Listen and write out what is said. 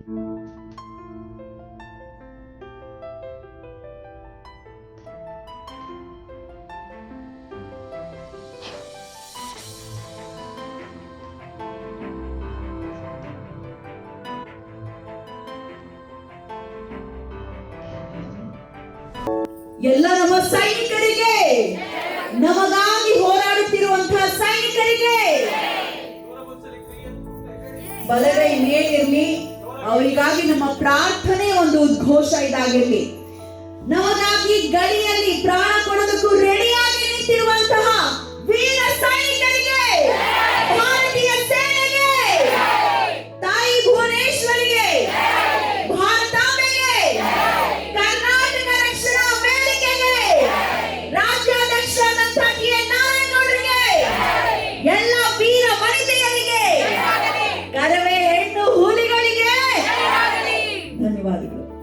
ಎಲ್ಲ ನಮ್ಮ ಸೈನಿಕರಿಗೆ, ನಮಗಾಗಿ ಹೋರಾಡುತ್ತಿರುವಂತಹ ಸೈನಿಕರಿಗೆ ಬಲಗೈ ಮೇಲಿರ್ಲಿ. ಅವರಿಗಾಗಿ ನಮ್ಮ ಪ್ರಾರ್ಥನೆ ಒಂದು ಉದ್ಘೋಷ ಇದಾಗಿರ್ಲಿ. ನಮಗಾಗಿ ಗಡಿಯಲ್ಲಿ ಪ್ರಾಣ ಕೊಡೋದಕ್ಕೂ ರೆಡಿಯಾಗಿ ನಿಂತಿರುವಂತಹ ವೀರ ಸೈನಿಕರಿಗೆ, ಭಾರತೀಯ ಸೇನೆಗೆ, ತಾಯಿ ಭುವನೇಶ್ವರಿಗೆ, ಭಾರತಾಂಬೆಗೆ, ಕರ್ನಾಟಕ ರಕ್ಷಣಾ ವೇದಿಕೆಗೆ, ರಾಜ್ಯಾಧ್ಯಕ್ಷರಾದಂಥ ಟಿ.ಎನ್. ನಾರಾಯಣಗೌಡರಿಗೆ, ಎಲ್ಲ ವೀರ ವನಿತೆಯರಿಗೆ, ಕರವೇ ಹೆಣ್ಣು ಹುಲಿಗಳಿಗೆ ಧನ್ಯವಾದಗಳು.